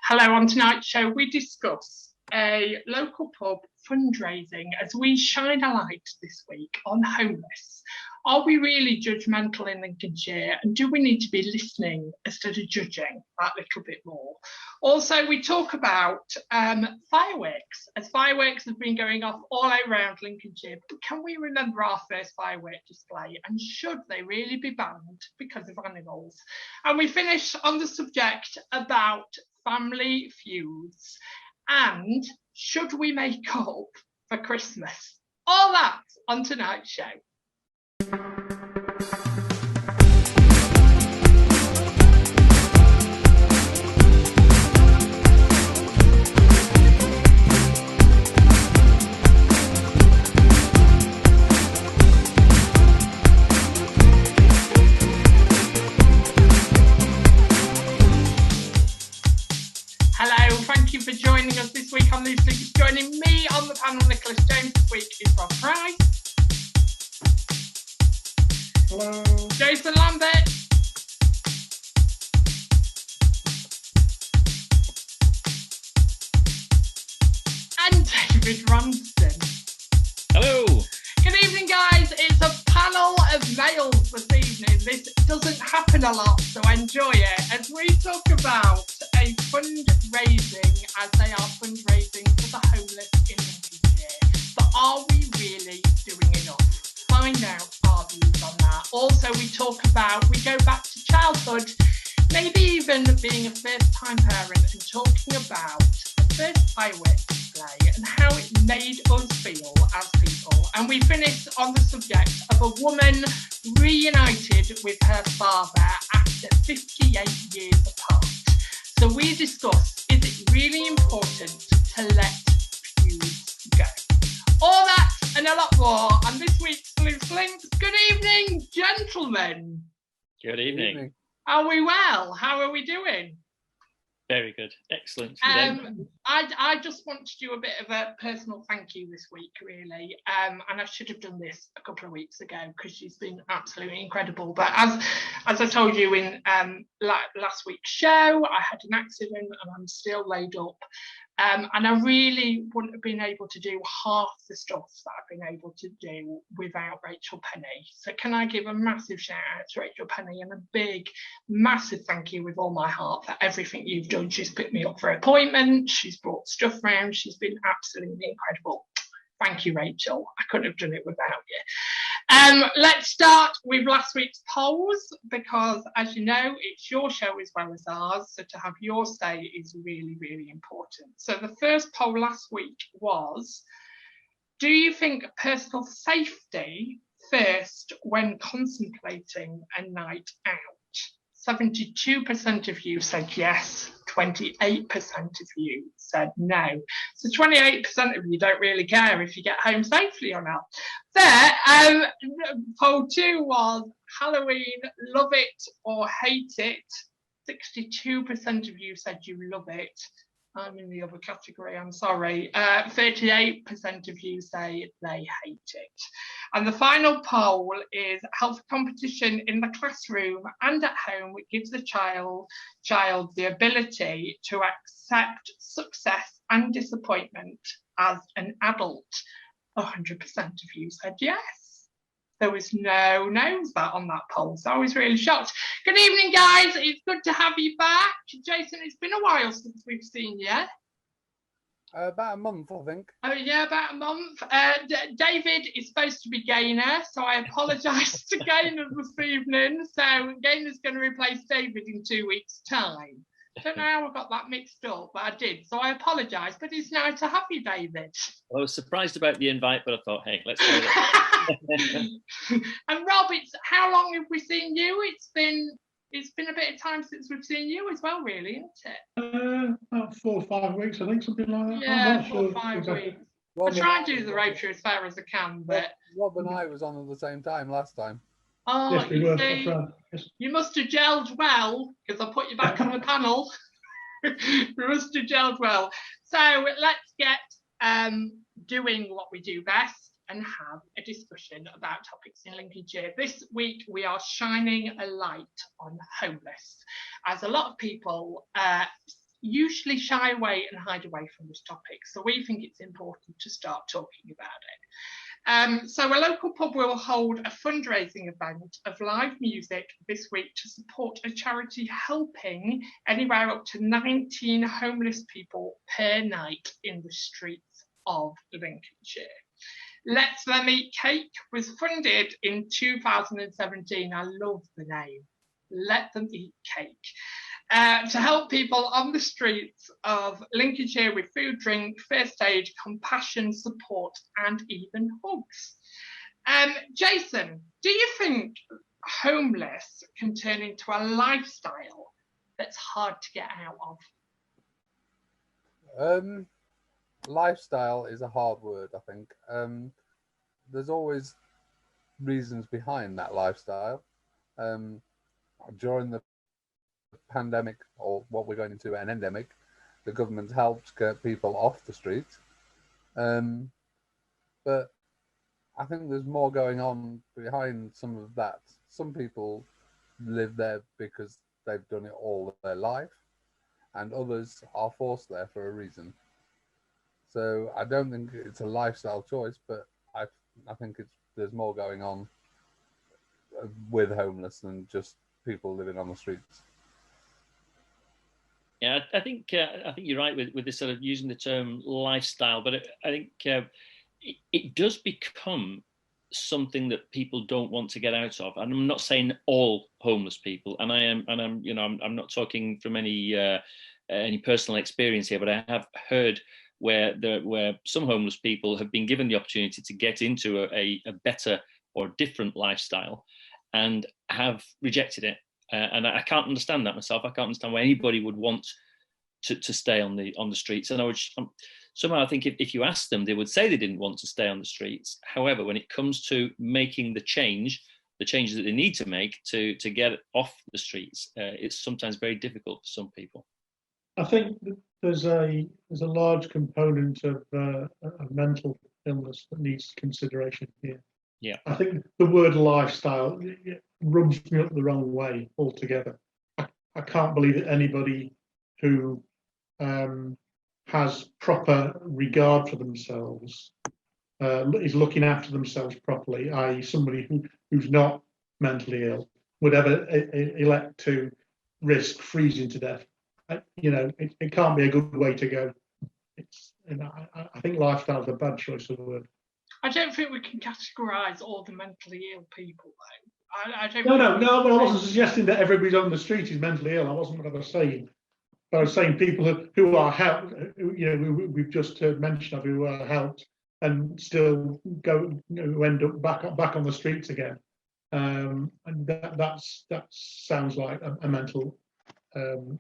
Hello, on tonight's show we discuss a local pub fundraising as we shine a light this week on homeless. Are we really judgmental in Lincolnshire, and do we need to be listening instead of judging that little bit more? Also, we talk about fireworks, as fireworks have been going off all around Lincolnshire. But can we remember our first firework display, and should they really be banned because of animals? And we finish on the subject about family feuds and should we make up for Christmas? All that on tonight's show. Hello, thank you for joining us this week on Loose Linc. Joining me on the panel, Nicholas James, this week is Rob Price. Hello. Jason Lambert. And David Ramsden. Hello. Good evening, guys. It's a panel of males this evening. This doesn't happen a lot, so enjoy it as we talk about a fundraising, as they are fundraising for the homeless in Lincolnshire. But are we really doing enough? Find out our views on that. Also, we go back to childhood, maybe even being a first-time parent, and talking about the first fireworks display and how it made us feel as people. And we finish on the subject of a woman reunited with her father after 58 years apart. So we discuss, is it really important to let feuds go? All that and a lot more on this week's Loose Linc. Good evening, gentlemen. Good evening. Are we well? How are we doing? Very good. Excellent. I just want to do a bit of a personal thank you this week, really. And I should have done this a couple of weeks ago because she's been absolutely incredible. But as I told you in last week's show, I had an accident and I'm still laid up. And I really wouldn't have been able to do half the stuff that I've been able to do without Rachel Penny. So can I give a massive shout out to Rachel Penny and a big, massive thank you with all my heart for everything you've done. She's picked me up for appointments. She's brought stuff round. She's been absolutely incredible. Thank you, Rachel. I couldn't have done it without you. Let's start with last week's polls because, as you know, it's your show as well as ours. So to have your say is really, really important. So the first poll last week was, do you think personal safety first when contemplating a night out? 72% of you said yes, 28% of you said no. So 28% of you don't really care if you get home safely or not. There, poll 2 was Halloween, love it or hate it. 62% of you said you love it. I'm in the other category, I'm sorry. 38% of you say they hate it. And the final poll is health competition in the classroom and at home, which gives the child the ability to accept success and disappointment as an adult. 100% of you said yes. There was no no's on that poll, so I was really shocked. Good evening, guys. It's good to have you back. Jason, it's been a while since we've seen you. About a month, I think. Oh, yeah, about a month. David is supposed to be Gaynor, so I apologise to Gaynor this evening. So Gaynor's going to replace David in 2 weeks' time. I don't know how I got that mixed up, but I did. So I apologise, but it's nice to have you, David. I was surprised about the invite, but I thought, hey, let's go with it. And Rob, how long have we seen you? It's been a bit of time since we've seen you as well, really, isn't it? About 4 or 5 weeks, I think, something like that. Yeah, 4 or 5 weeks. I try and do the Rotary as far as I can, but Rob and I was on at the same time last time. Oh, yes, we were. See, yes. You must have gelled well because I put you back on the panel. You must have gelled well. So let's get doing what we do best and have a discussion about topics in Lincolnshire. This week we are shining a light on homeless, as a lot of people usually shy away and hide away from this topic. So we think it's important to start talking about it. So a local pub will hold a fundraising event of live music this week to support a charity helping anywhere up to 19 homeless people per night in the streets of Lincolnshire. Let Them Eat Cake was funded in 2017. I love the name. Let Them Eat Cake. To help people on the streets of Lincolnshire with food, drink, first aid, compassion, support, and even hugs. Jason, do you think homeless can turn into a lifestyle that's hard to get out of? Lifestyle is a hard word, I think. There's always reasons behind that lifestyle. During the pandemic, or what we're going into, an endemic, the government helped get people off the street. But I think there's more going on behind some of that. Some people live there because they've done it all their life, and others are forced there for a reason. So I don't think it's a lifestyle choice, but I think there's more going on with homeless than just people living on the streets. Yeah, I think you're right with this sort of using the term lifestyle, but I think it does become something that people don't want to get out of. And I'm not saying all homeless people, and I'm not talking from any personal experience here, but I have heard where some homeless people have been given the opportunity to get into a better or different lifestyle and have rejected it. And I can't understand that myself. I can't understand why anybody would want to stay on the streets. And somehow I think if you ask them, they would say they didn't want to stay on the streets. However, when it comes to making the changes that they need to make to get off the streets, it's sometimes very difficult for some people. I think there's a large component of mental illness that needs consideration here. Yeah, I think the word lifestyle rubs me up the wrong way altogether. I can't believe that anybody who has proper regard for themselves is looking after themselves properly, i.e. somebody who's not mentally ill would ever elect to risk freezing to death. It can't be a good way to go. I think lifestyle is a bad choice of word. I don't think we can categorise all the mentally ill people, though. I don't. No. But I wasn't suggesting that everybody on the street is mentally ill. I wasn't what I was saying. But I was saying people who are helped. We've just mentioned of who are helped and still who end up back on the streets again. And that sounds like a mental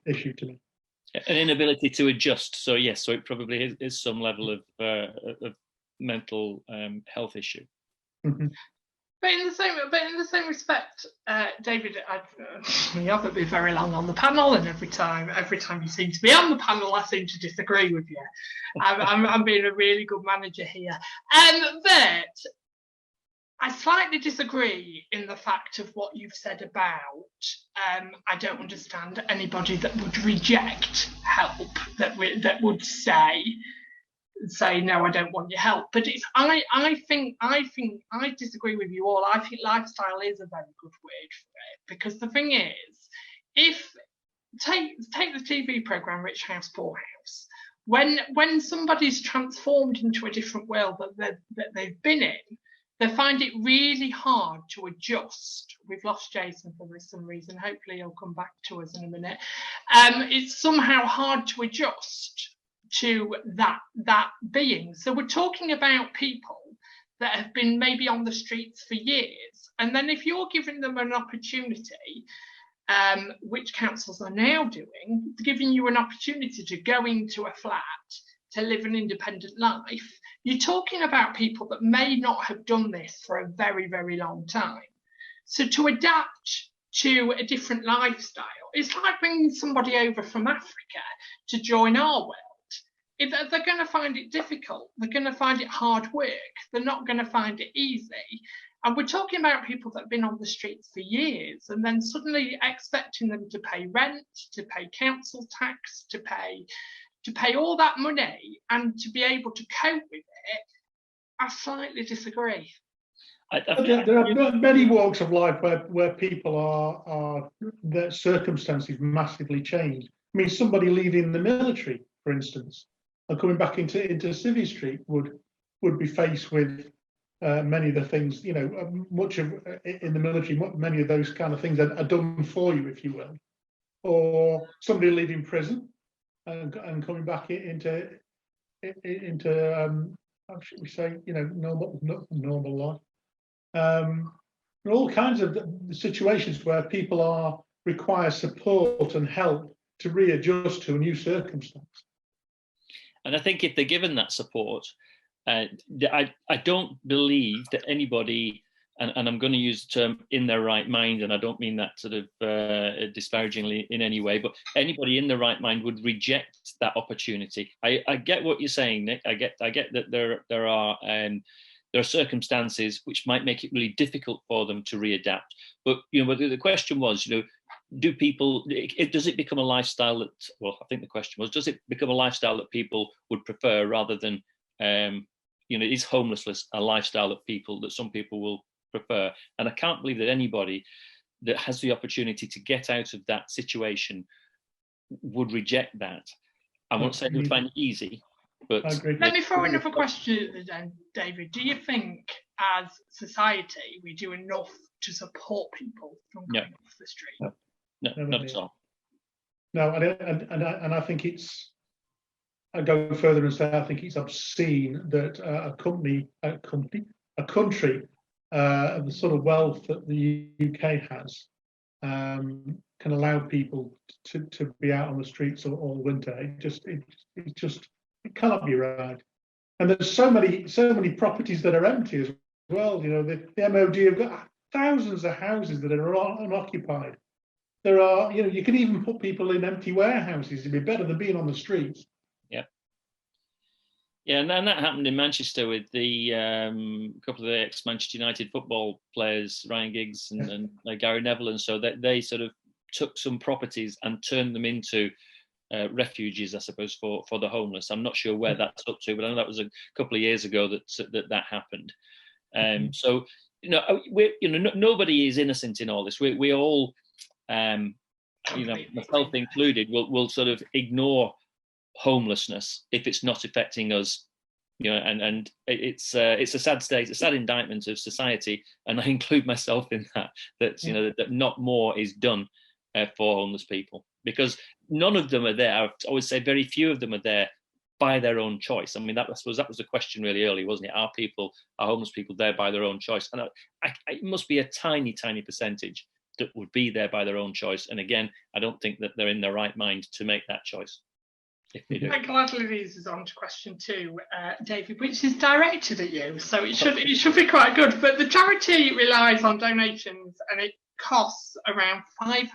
issue to me. An inability to adjust. So yes, so it probably is some level of mental health issue. Mm-hmm. But in the same respect, David, you haven't been very long on the panel, and every time you seem to be on the panel, I seem to disagree with you. I'm being a really good manager here, but I slightly disagree in the fact of what you've said about. I don't understand anybody that would reject help, that would say no, I don't want your help. But I think I disagree with you all. I think lifestyle is a very good word for it, because the thing is, if take the TV program Rich House Poor House, when somebody's transformed into a different world that they've been in, they find it really hard to adjust. We've lost Jason for some reason. Hopefully he'll come back to us in a minute. It's somehow hard to adjust to that being. So we're talking about people that have been maybe on the streets for years, and then if you're giving them an opportunity, which councils are now doing, giving you an opportunity to go into a flat, to live an independent life, you're talking about people that may not have done this for a very, very long time. So to adapt to a different lifestyle, it's like bringing somebody over from Africa to join our world. If they're going to find it difficult, they're going to find it hard work, they're not going to find it easy. And we're talking about people that have been on the streets for years and then suddenly expecting them to pay rent, to pay council tax, to pay all that money and to be able to cope with it. I slightly disagree. There are many walks of life where people are their circumstances massively changed. I mean, somebody leaving the military, for instance, and coming back into Civvy Street would be faced with many of the things, you know, much of in the military, many of those kind of things are done for you, if you will. Or somebody leaving prison and coming back into how should we say, you know, normal life. All kinds of situations where people require support and help to readjust to a new circumstance. And I think if they're given that support, I don't believe that anybody, and I'm going to use the term in their right mind, and I don't mean that sort of disparagingly in any way, but anybody in their right mind would reject that opportunity. I get what you're saying, Nick. I get that there are circumstances which might make it really difficult for them to readapt. But you know, the question was, you know, does it become a lifestyle that? Well, I think the question was, does it become a lifestyle that people would prefer rather than you know, is homelessness a lifestyle that some people will prefer? And I can't believe that anybody that has the opportunity to get out of that situation would reject that. I won't say they would find it easy, but let me throw another question then, David. Do you think as society we do enough to support people from coming off the street? No, not at all. No, and I think it's, I go further and say I think it's obscene that a country, the sort of wealth that the UK has, can allow people to be out on the streets all winter. It cannot be right. And there's so many properties that are empty as well. You know, the MOD have got thousands of houses that are unoccupied. There are, you know, you can even put people in empty warehouses. It'd be better than being on the streets. Yeah, and that happened in Manchester with the couple of the ex-Manchester United football players, Ryan Giggs and Gary Neville, and so that they sort of took some properties and turned them into refuges, I suppose, for the homeless. I'm not sure where that's up to, but I know that was a couple of years ago that happened. So you know, nobody is innocent in all this. We all, you know, myself included, will sort of ignore homelessness if it's not affecting us, you know, and it's a sad state, a sad indictment of society, and I include myself in that you know, that not more is done for homeless people, because none of them are there. I always say very few of them are there by their own choice. I mean, I suppose that was the question really early, wasn't it? Are homeless people there by their own choice? And it must be a tiny percentage that would be there by their own choice. And again, I don't think that they're in their right mind to make that choice. If they do. That gladly leads us on to question 2, David, which is directed at you, so it should be quite good. But the charity relies on donations, and it costs around £500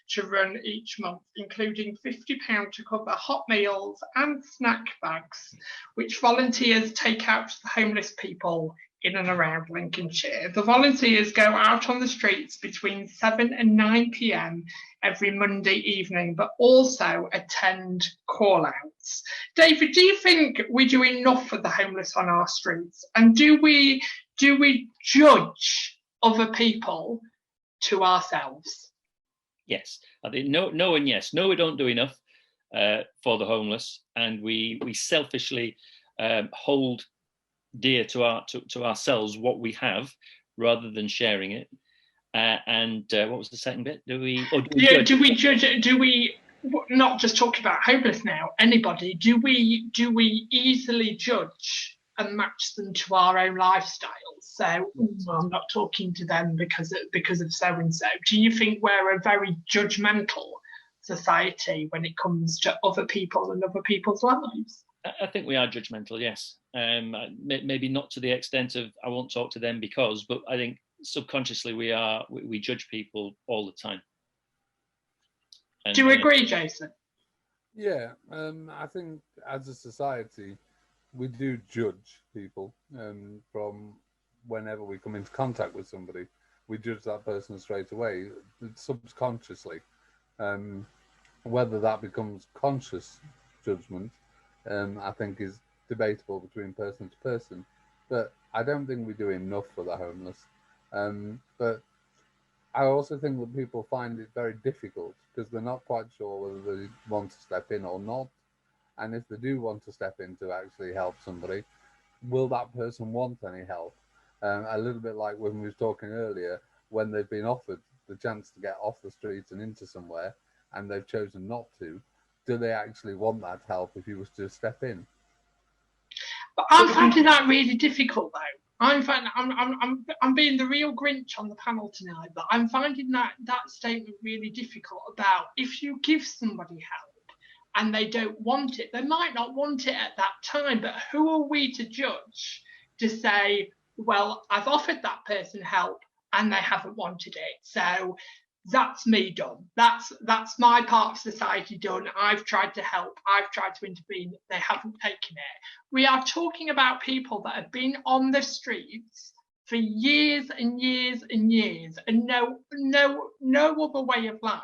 to run each month, including £50 to cover hot meals and snack bags, which volunteers take out to the homeless people in and around Lincolnshire. The volunteers go out on the streets between 7 and 9 p.m. every Monday evening, but also attend call-outs. David, do you think we do enough for the homeless on our streets? And do we judge other people to ourselves? Yes, I think no and yes. No, we don't do enough for the homeless, and we selfishly hold dear to ourselves what we have rather than sharing it. And what was the second bit? Do we judge? Do we not just talk about homeless now? Anybody? Do we easily judge and match them to our own lifestyles? So I'm not talking to them because of so and so. Do you think we're a very judgmental society when it comes to other people and other people's lives? I think we are judgmental, yes. Maybe not to the extent of I won't talk to them because, but I think subconsciously we judge people all the time. And, do you agree, Jason? Yeah, I think as a society we do judge people from whenever we come into contact with somebody, we judge that person straight away, subconsciously. Whether that becomes conscious judgment, I think is debatable between person to person. But I don't think we do enough for the homeless. But I also think that people find it very difficult because they're not quite sure whether they want to step in or not. And if they do want to step in to actually help somebody, will that person want any help? A little bit like when we were talking earlier, when they've been offered the chance to get off the streets and into somewhere, and they've chosen not to, do they actually want that help if you was to step in? But I'm finding that really difficult, though. I'm being the real Grinch on the panel tonight, but I'm finding that statement really difficult about if you give somebody help and they don't want it, they might not want it at that time, but who are we to judge to say, well, I've offered that person help and they haven't wanted it, so that's me done. That's my part of society done. I've tried to help. I've tried to intervene. They haven't taken it. We are talking about people that have been on the streets for years and years and years and no other way of life.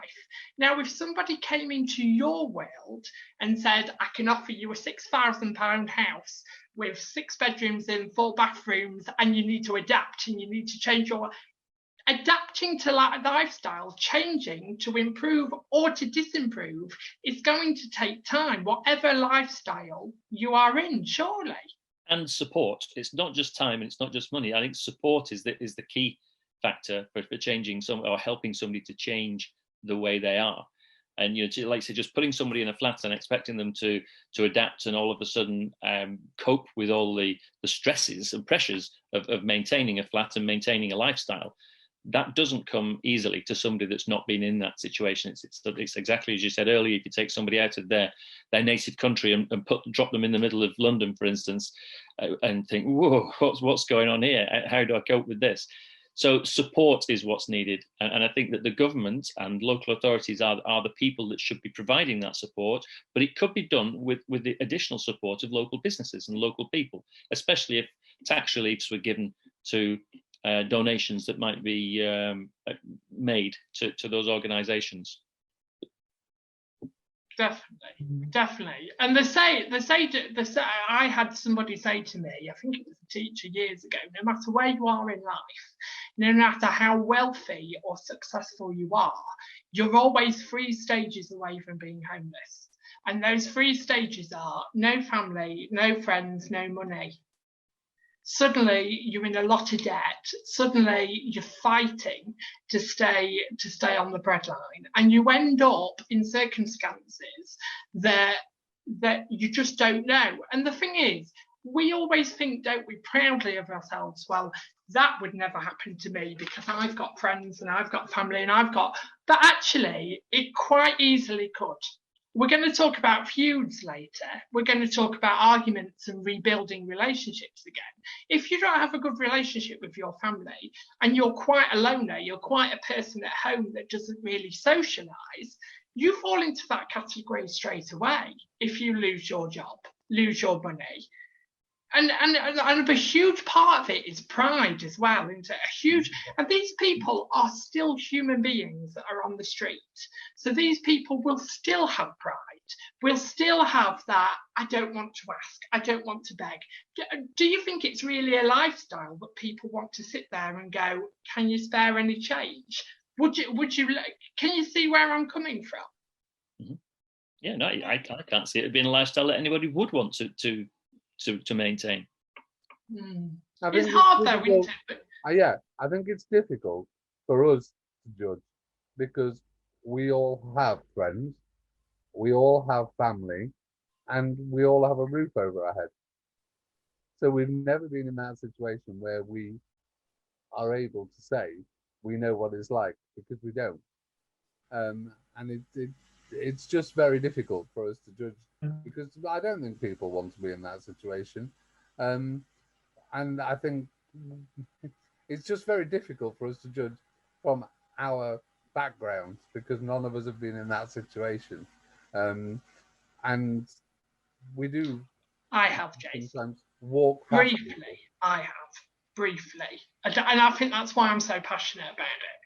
Now, if somebody came into your world and said, I can offer you a £6,000 house with 6 bedrooms and 4 bathrooms, and you need to adapt and you need to change your adapting to lifestyle, changing to improve or to disimprove is going to take time, whatever lifestyle you are in, surely. And support. It's not just time and it's not just money. I think support is the key factor for changing or helping somebody to change the way they are. And like I say, just putting somebody in a flat and expecting them to adapt and all of a sudden cope with all the stresses and pressures of maintaining a flat and maintaining a lifestyle, that doesn't come easily to somebody that's not been in that situation. It's exactly as you said earlier. If you take somebody out of their native country and drop them in the middle of London, for instance, and think, whoa, what's going on here? How do I cope with this? So support is what's needed. And I think that the government and local authorities are the people that should be providing that support, but it could be done with the additional support of local businesses and local people, especially if tax reliefs were given to donations that might be made to those organisations. Definitely. And I had somebody say to me, I think it was a teacher years ago, no matter where you are in life, no matter how wealthy or successful you are, you're always 3 stages away from being homeless. And those 3 stages are no family, no friends, no money. Suddenly you're in a lot of debt. Suddenly you're fighting to stay on the breadline, and you end up in circumstances that you just don't know. And the thing is, we always think, don't we, proudly of ourselves, well, that would never happen to me because I've got friends and I've got family and but actually it quite easily could. We're going to talk about feuds later. We're going to talk about arguments and rebuilding relationships again. If you don't have a good relationship with your family and you're quite a loner, you're quite a person at home that doesn't really socialise, you fall into that category straight away if you lose your job, lose your money. And a huge part of it is pride as well. And these people are still human beings that are on the street. So these people will still have pride. Will still have that, I don't want to ask, I don't want to beg. Do you think it's really a lifestyle that people want to sit there and go, can you spare any change? Would you? Can you see where I'm coming from? Mm-hmm. Yeah, no, I can't see it being a lifestyle that anybody would want to maintain. It's hard though, isn't it? Yeah, I think it's difficult for us to judge because we all have friends, we all have family, and we all have a roof over our head. So we've never been in that situation where we are able to say we know what it's like, because we don't. And it's just very difficult for us to judge, because I don't think people want to be in that situation. And I think it's just very difficult for us to judge from our backgrounds, because none of us have been in that situation. And we do. I have, Jason. Sometimes walk briefly. I have briefly. And I think that's why I'm so passionate about it,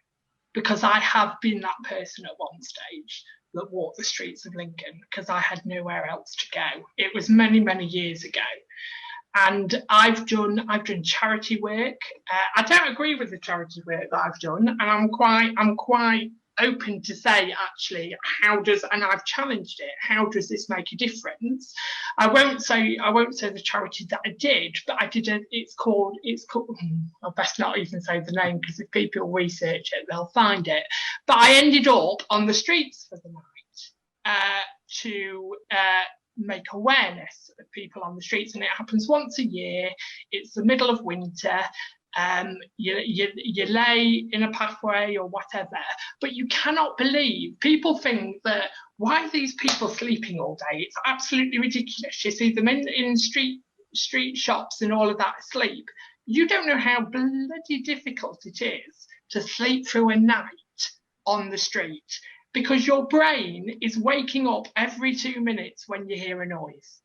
because I have been that person at one stage that walked the streets of Lincoln because I had nowhere else to go. It was many, many years ago. And I've done charity work. I don't agree with the charity work that I've done, and I'm quite open to say, actually, and I've challenged it, how does this make a difference? I won't say the charity that I did, but I did it's called I'll best not even say the name, because if people research it, they'll find it. But I ended up on the streets for the night to make awareness of people on the streets, and it happens once a year. It's the middle of winter. You lay in a pathway or whatever, but you cannot believe, people think that, why are these people sleeping all day? It's absolutely ridiculous. You see them in street shops and all of that asleep. You don't know how bloody difficult it is to sleep through a night on the street, because your brain is waking up every 2 minutes when you hear a noise.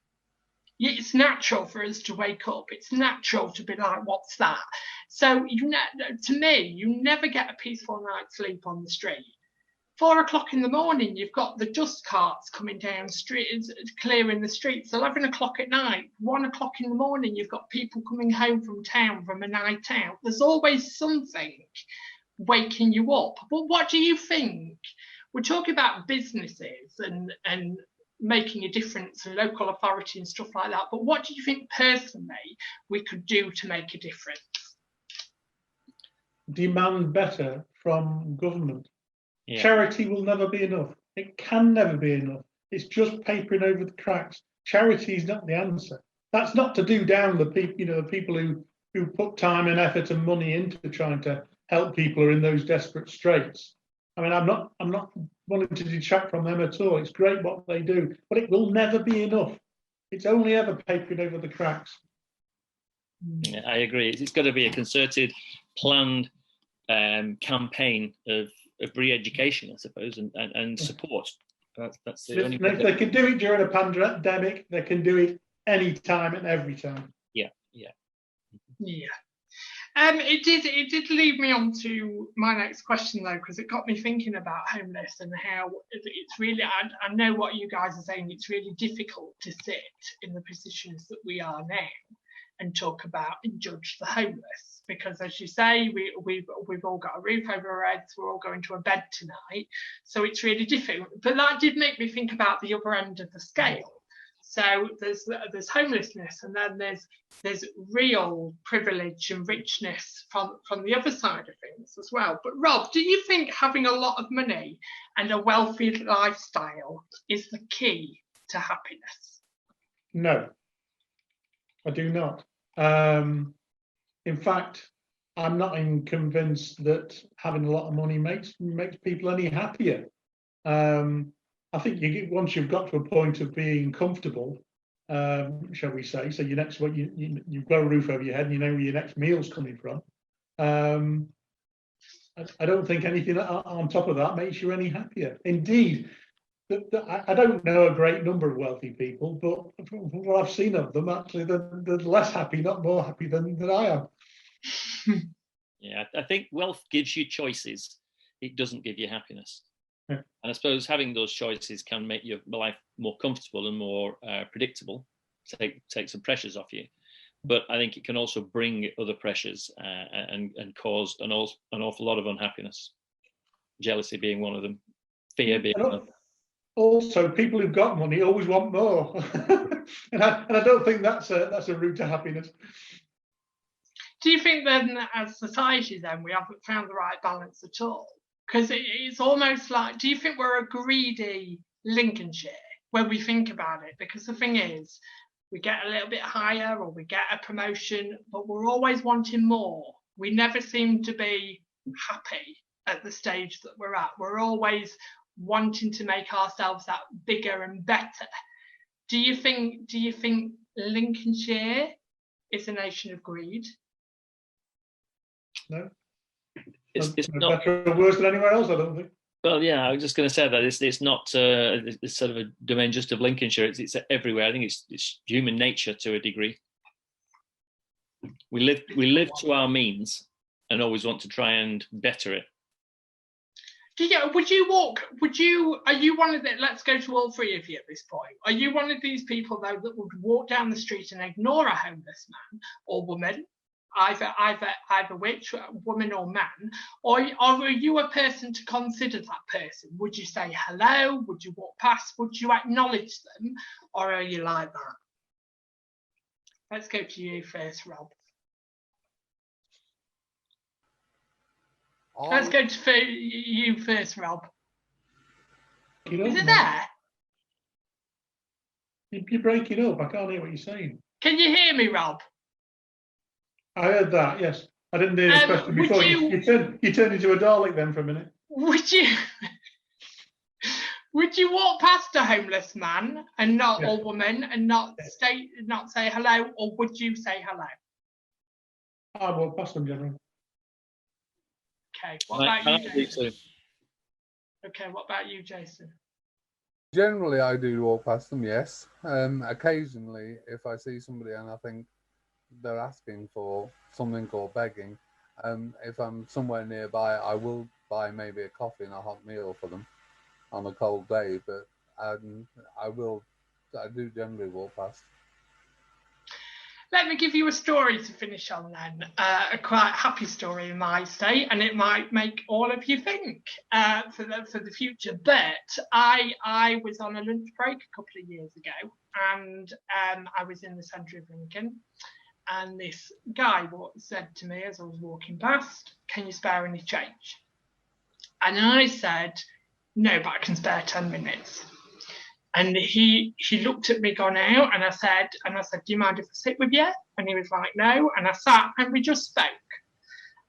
It's natural for us to wake up. It's natural to be like, what's that? So to me, you never get a peaceful night's sleep on the street. 4 o'clock in the morning, you've got the dust carts coming down streets, clearing the streets. 11 o'clock at night, 1 o'clock in the morning, you've got people coming home from town from a night out. There's always something waking you up. But what do you think? We're talking about businesses and making a difference and local authority and stuff like that. But what do you think personally we could do to make a difference? Demand better from government. Yeah. Charity will never be enough. It can never be enough. It's just papering over the cracks. Charity is not the answer. That's not to do down the people, the people who put time and effort and money into trying to help people who are in those desperate straits. I mean, I'm not wanting to detract from them at all. It's great what they do, but it will never be enough. It's only ever papering over the cracks. Yeah, I agree. It's got to be a concerted, planned campaign of re-education, I suppose, and support. That's the only. If they can do it during a pandemic, they can do it any time and every time. Yeah. It did lead me on to my next question, though, because it got me thinking about homeless and how it's really, I know what you guys are saying, it's really difficult to sit in the positions that we are now and talk about and judge the homeless, because as you say, we've all got a roof over our heads, we're all going to a bed tonight, so it's really difficult. But that did make me think about the other end of the scale. So there's homelessness, and then there's real privilege and richness from the other side of things as well. But Rob, do you think having a lot of money and a wealthy lifestyle is the key to happiness? No, I do not. In fact, I'm not even convinced that having a lot of money makes people any happier. I think once you've got to a point of being comfortable, shall we say, so you've got a roof over your head and you know where your next meal's coming from. I don't think anything on top of that makes you any happier. Indeed, I don't know a great number of wealthy people, but from what I've seen of them, actually, they're less happy, not more happy than I am. Yeah, I think wealth gives you choices. It doesn't give you happiness. Yeah. And I suppose having those choices can make your life more comfortable and more predictable, take some pressures off you. But I think it can also bring other pressures and cause an awful lot of unhappiness. Jealousy being one of them, fear being another. Also, people who've got money always want more, and I don't think that's a route to happiness. Do you think then, as society, then we haven't found the right balance at all? Because it's almost like, do you think we're a greedy Lincolnshire when we think about it? Because the thing is, we get a little bit higher or we get a promotion, but we're always wanting more. We never seem to be happy at the stage that we're at. We're always wanting to make ourselves that bigger and better. Do you think Lincolnshire is a nation of greed? No. It's not better or worse than anywhere else, I don't think. Well, yeah, I was just going to say that it's not it's sort of a domain just of Lincolnshire. It's everywhere. I think it's human nature to a degree. We live to our means and always want to try and better it. Would you walk? Are you one of the? Let's go to all three of you at this point. Are you one of these people though that would walk down the street and ignore a homeless man or woman, either which, woman or man, or are you a person to consider that person? Would you say hello? Would you walk past? Would you acknowledge them, or are you like that? Let's go to you first, Rob. Let's go to you first, Rob. Is it there? You're breaking up. I can't hear what you're saying. Can you hear me, Rob? I heard that, yes. I didn't hear the question before. You turned into a Dalek then for a minute. Would you walk past a homeless man and not or woman and not say hello, or would you say hello? I'd walk past them generally. Okay, what about you, Jason? Okay, what about you, Jason? Generally, I do walk past them, yes. Occasionally, if I see somebody and I think they're asking for something or begging, if I'm somewhere nearby, I will buy maybe a coffee and a hot meal for them on a cold day, but I do generally walk past. Let me give you a story to finish on then, a quite happy story in my state, and it might make all of you think for the future. But I was on a lunch break a couple of years ago, and I was in the centre of Lincoln, and this guy said to me as I was walking past, "Can you spare any change?" And I said, "No, but I can spare 10 minutes." And he looked at me, gone out, and I said, "Do you mind if I sit with you?" And he was like, "No." And I sat, and we just spoke,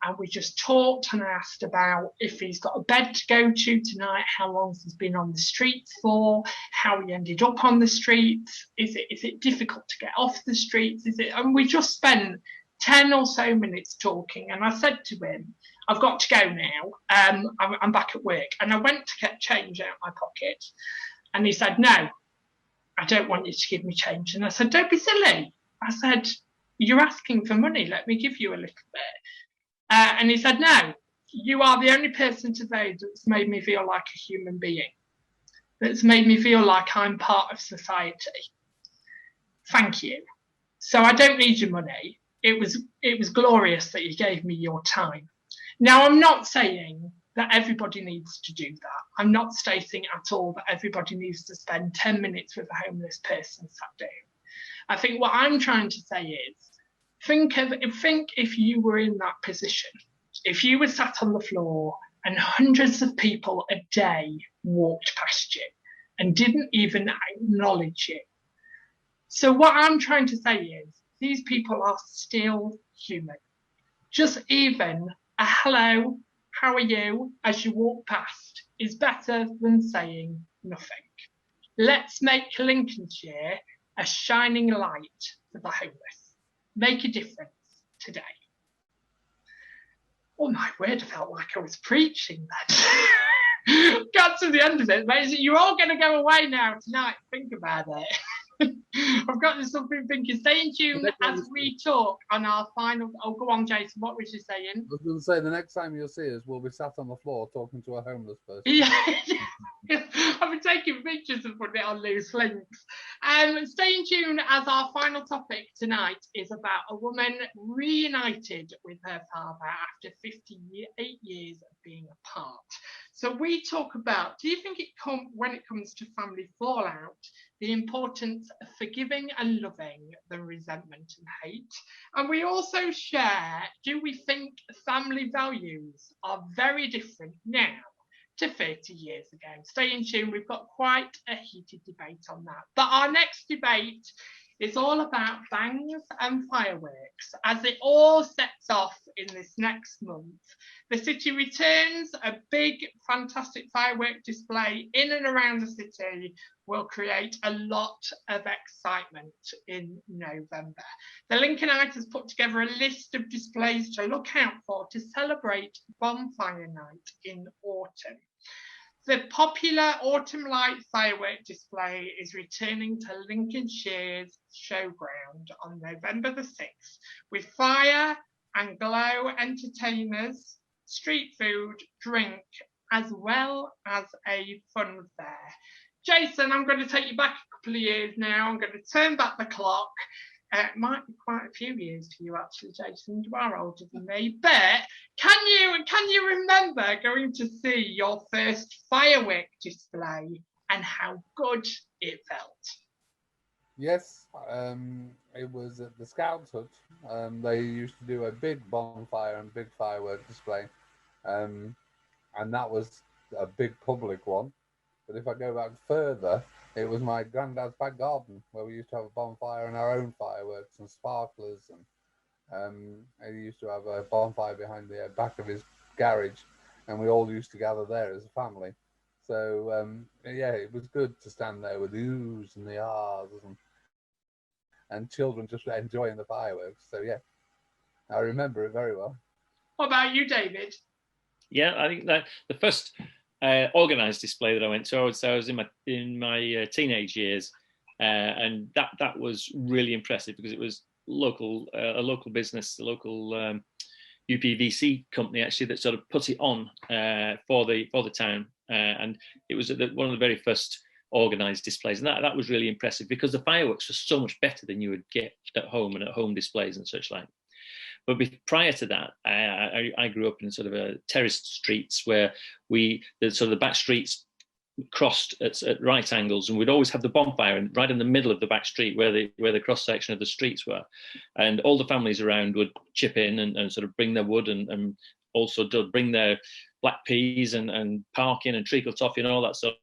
and we just talked. And I asked about if he's got a bed to go to tonight, how long he's been on the streets for, how he ended up on the streets. Is it difficult to get off the streets? And we just spent 10 or so minutes talking. And I said to him, "I've got to go now. I'm back at work." And I went to get change out of my pocket. And he said, "No, I don't want you to give me change." And I said, "Don't be silly." I said, "You're asking for money. Let me give you a little bit." And he said, "No, you are the only person today that's made me feel like a human being, that's made me feel like I'm part of society. Thank you. So I don't need your money. It was glorious that you gave me your time." Now, I'm not saying that everybody needs to do that. I'm not stating at all that everybody needs to spend 10 minutes with a homeless person sat down. I think what I'm trying to say is, think if you were in that position, if you were sat on the floor and hundreds of people a day walked past you and didn't even acknowledge you. So what I'm trying to say is, these people are still human. Just even a hello, how are you, as you walk past is better than saying nothing. Let's make Lincolnshire a shining light for the homeless. Make a difference today. Oh my word, I felt like I was preaching that. Got to the end of it, mate. You're all going to go away now tonight. Think about it. I've got this something thinking. Stay in tune as we talk on our final. Oh, go on, Jason. What was you saying? I was going to say, the next time you'll see us, we'll be sat on the floor talking to a homeless person. Yeah, I've been taking pictures and putting it on Loose Links. Stay in tune as our final topic tonight is about a woman reunited with her father after 58 years of being apart. So we talk about, do you think when it comes to family fallout, the importance of forgiving and loving than resentment and hate? And we also share, do we think family values are very different now to 30 years ago? Stay in tune, we've got quite a heated debate on that. But our next debate is all about bangs and fireworks as it all sets off in this next month. The city returns. A big, fantastic firework display in and around the city will create a lot of excitement in November. The Lincolnshire has put together a list of displays to look out for to celebrate Bonfire Night in autumn. The popular autumn light firework display is returning to Lincolnshire's showground on November the 6th with fire and glow entertainers, street food, drink, as well as a fun fair. Jason, I'm going to take you back a couple of years now. I'm going to turn back the clock. It might be quite a few years to you, actually, Jason. You are older than me. But can you remember going to see your first firework display and how good it felt? Yes, it was at the Scouts Hut. They used to do a big bonfire and big firework display, and that was a big public one. But if I go back further, it was my granddad's back garden where we used to have a bonfire and our own fireworks and sparklers, and he used to have a bonfire behind the back of his garage, and we all used to gather there as a family. So yeah, it was good to stand there with the oohs and the ahs and children just enjoying the fireworks. So yeah, I remember it very well. What about you, David? Yeah, I think that the first organised display that I went to, I would say I was in my teenage years, and that was really impressive because it was a local business, a local UPVC company actually that sort of put it on for the town, and it was one of the very first organised displays, and that was really impressive because the fireworks were so much better than you would get at home and at home displays and such like. But prior to that, I grew up in sort of a terraced streets where the back streets crossed at right angles, and we'd always have the bonfire right in the middle of the back street where the cross section of the streets were, and all the families around would chip in and sort of bring their wood and also bring their black peas and parkin and treacle toffee and all that sort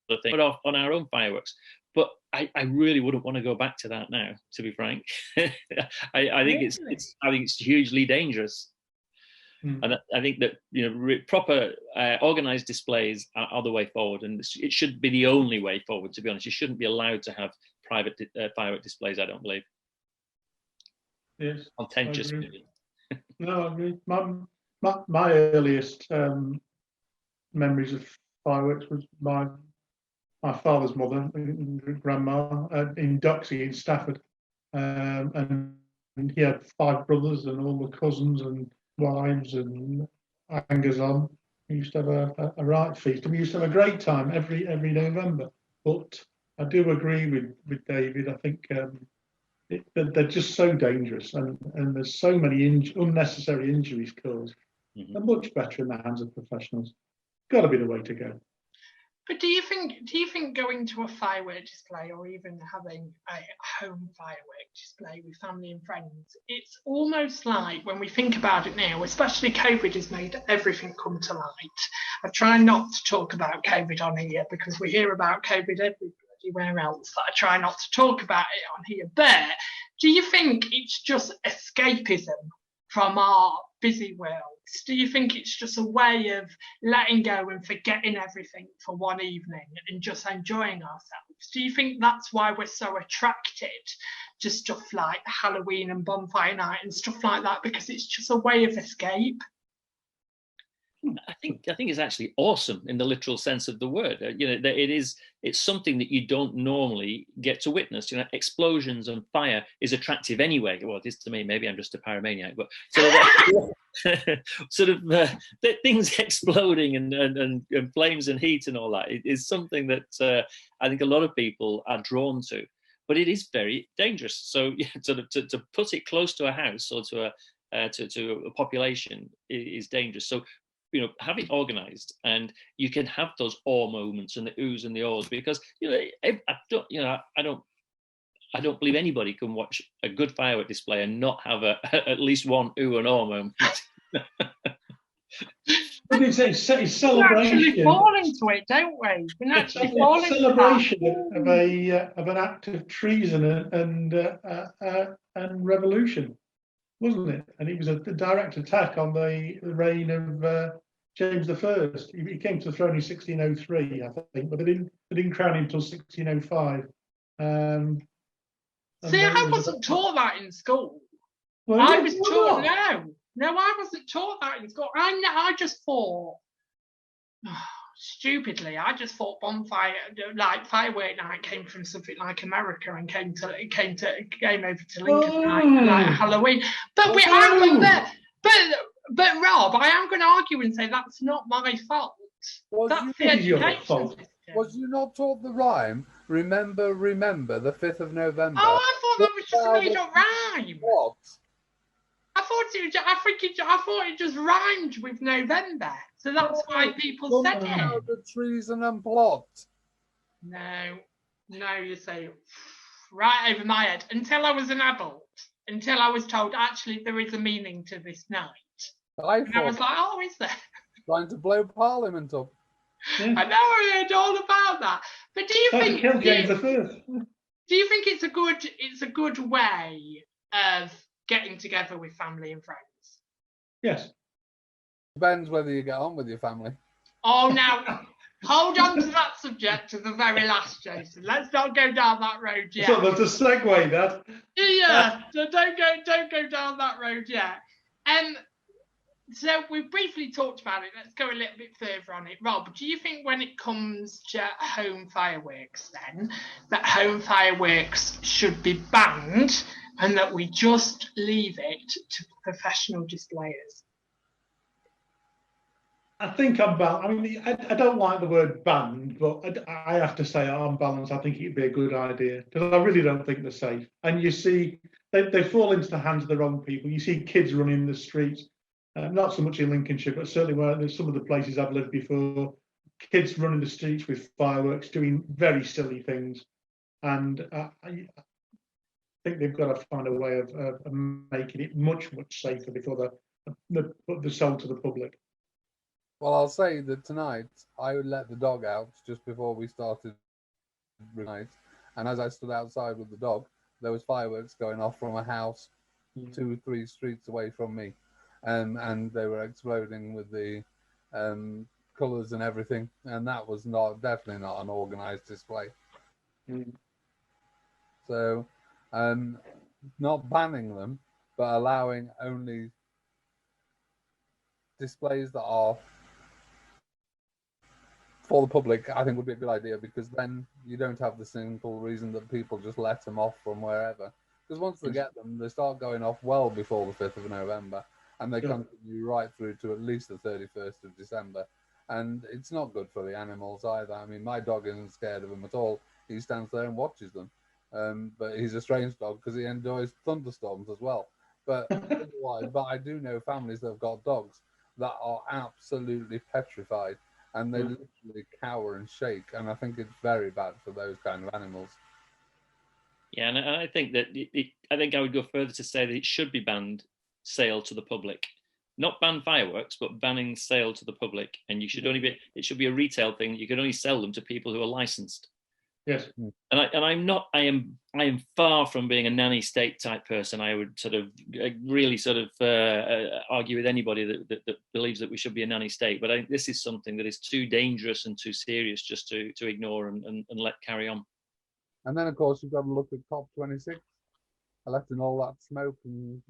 of thing. Put off on our own fireworks. But I really wouldn't want to go back to that now, to be frank. I think it's hugely dangerous, and I think that proper organised displays are the way forward, and it should be the only way forward. To be honest, you shouldn't be allowed to have private firework displays. I don't believe. Yes, contentious. No, I agree. My earliest memories of fireworks was my father's mother, grandma, in Duxie in Stafford, and he had 5 brothers and all the cousins and wives and hangers on. We used to have a right feast, and we used to have a great time every November. But I do agree with David. I think they're just so dangerous, and there's so many unnecessary injuries caused. Mm-hmm. They're much better in the hands of professionals. Got to be the way to go. But do you think going to a firework display or even having a home firework display with family and friends, it's almost like, when we think about it now, especially COVID has made everything come to light. I try not to talk about COVID on here because we hear about COVID everywhere else, but I try not to talk about it on here. But do you think it's just escapism from our busy world? Do you think it's just a way of letting go and forgetting everything for one evening and just enjoying ourselves? Do you think that's why we're so attracted to stuff like Halloween and bonfire night and stuff like that, because it's just a way of escape? I think it's actually awesome in the literal sense of the word. It's something that you don't normally get to witness. Explosions and fire is attractive anyway. Well, it is to me. Maybe I'm just a pyromaniac, but things exploding and flames and heat and all that is something that I think a lot of people are drawn to. But it is very dangerous. So to put it close to a house or to a population is dangerous. So have it organised, and you can have those awe moments and the oohs and the ahs, because I don't believe anybody can watch a good firework display and not have at least one ooh and awe moment. But it's celebration. We actually fall into it, don't we? We actually fall into celebration of an act of treason and revolution, wasn't it? And it was a direct attack on the reign of James I. He came to the throne in 1603, I think, but they didn't crown him until 1605. See, I wasn't taught that in school. Well, I was taught I wasn't taught that in school. I just thought, stupidly, I just thought bonfire, like firework night, came from something like America and came over to Lincoln like Halloween. But but Rob, I am going to argue and say that's not my fault. That's the education system. Was you not taught the rhyme? Remember, remember the 5th of November. Oh, I thought that was just a made up rhyme. What? I thought it just rhymed with November, so that's why people said it. The treason and plot. No, you say right over my head. Until I was an adult, until I was told actually there is a meaning to this night. I was like, oh, is there? Trying to blow Parliament up. Yeah. I know, I heard all about that. But do you think? Kill James I. Do you think it's a good way of getting together with family and friends? Yes. Depends whether you get on with your family. Oh, now hold on to that subject to the very last, Jason. Let's not go down that road yet. So there's a segue, that. Yeah. So don't go down that road yet. So we've briefly talked about it. Let's go a little bit further on it. Rob, do you think when it comes to home fireworks then, that home fireworks should be banned and that we just leave it to professional displayers? I think I'm balanced. I mean, I don't like the word banned, but I have to say I'm balanced. I think it'd be a good idea because I really don't think they're safe. And you see, they fall into the hands of the wrong people. You see kids running the streets. Not so much in Lincolnshire, but certainly where there's some of the places I've lived before, kids running the streets with fireworks, doing very silly things. And I think they've got to find a way of making it much, much safer before they're sold to the public. Well, I'll say that tonight I would let the dog out just before we started night. And as I stood outside with the dog, there was fireworks going off from a house 2-3 streets away from me. And they were exploding with the colours and everything, and that was definitely not an organised display. So, not banning them, but allowing only displays that are for the public, I think would be a good idea, because then you don't have the simple reason that people just let them off from wherever. Because once they get them, they start going off well before the 5th of November. And they continue right through to at least the 31st of December. And it's not good for the animals either. I mean, my dog isn't scared of them at all. He stands there and watches them. But he's a strange dog because he enjoys thunderstorms as well. But I do know families that have got dogs that are absolutely petrified. And they literally cower and shake. And I think it's very bad for those kind of animals. Yeah, and I think that I think I would go further to say that it should be banned sale to the public, not ban fireworks, but banning sale to the public. And it should be a retail thing. You can only sell them to people who are licensed. Yes. And I am far from being a nanny state type person. I would really argue with anybody that believes that we should be a nanny state. But I think this is something that is too dangerous and too serious just to ignore and let carry on. And then, of course, you've got to look at COP26, letting all that smoke and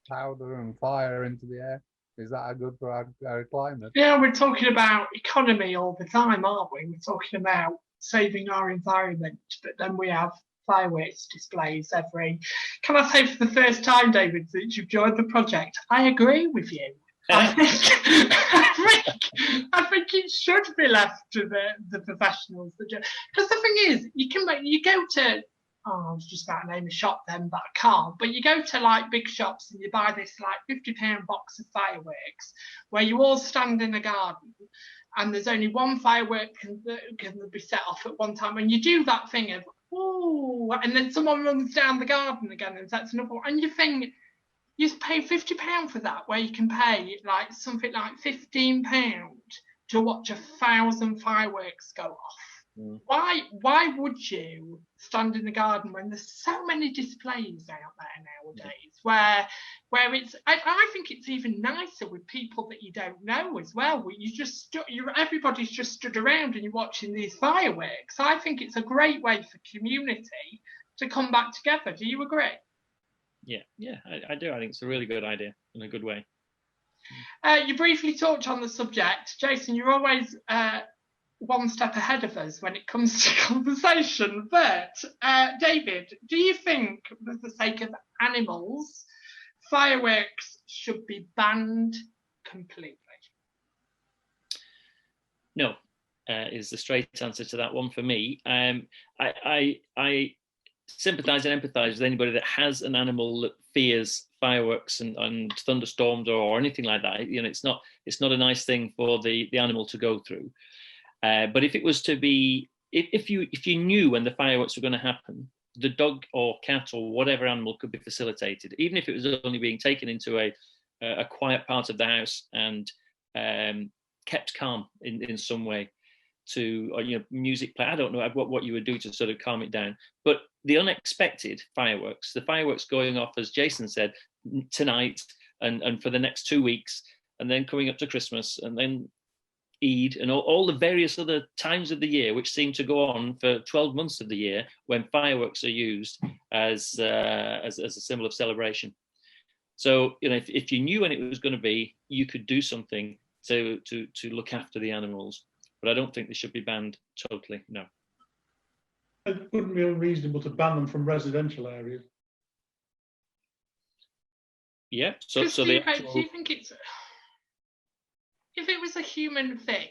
powder and fire into the air. Is that good for our climate? Yeah, we're talking about economy all the time, aren't we? We're talking about saving our environment, but then we have fireworks displays every. Can I say for the first time, David, that you've joined the project? I agree with you. I think it should be left to the professionals. Because the thing is, you go to. Oh, I was just about to name a shop then, but I can't. But you go to like big shops and you buy this like £50 box of fireworks where you all stand in a garden and there's only one firework can be set off at one time. And you do that thing of, ooh, and then someone runs down the garden again and sets another one. And you think, you pay £50 for that, where you can pay like something like £15 to watch 1,000 fireworks go off. Why would you stand in the garden when there's so many displays out there nowadays where it's I think it's even nicer with people that you don't know as well, where everybody's just stood around and you're watching these fireworks. I think it's a great way for community to come back together. Do you agree? Yeah, I do. I think it's a really good idea in a good way. You briefly touched on the subject. Jason, you're always one step ahead of us when it comes to conversation. But David, do you think, for the sake of animals, fireworks should be banned completely? No, is the straight answer to that one for me. I sympathise and empathise with anybody that has an animal that fears fireworks and thunderstorms or anything like that. You know, it's not a nice thing for the animal to go through. But if it was to be, if you knew when the fireworks were going to happen, the dog or cat or whatever animal could be facilitated, even if it was only being taken into a quiet part of the house and kept calm in some way, to, or, you know, music play. I don't know what you would do to sort of calm it down. But the unexpected fireworks, the fireworks going off, as Jason said, tonight and for the next 2 weeks, and then coming up to Christmas, and then Eid, and all the various other times of the year, which seem to go on for 12 months of the year, when fireworks are used as a symbol of celebration. So, you know, if you knew when it was going to be, you could do something to look after the animals. But I don't think they should be banned totally, no. It wouldn't be unreasonable to ban them from residential areas. Yeah, so do the you think it's, if it was a human thing,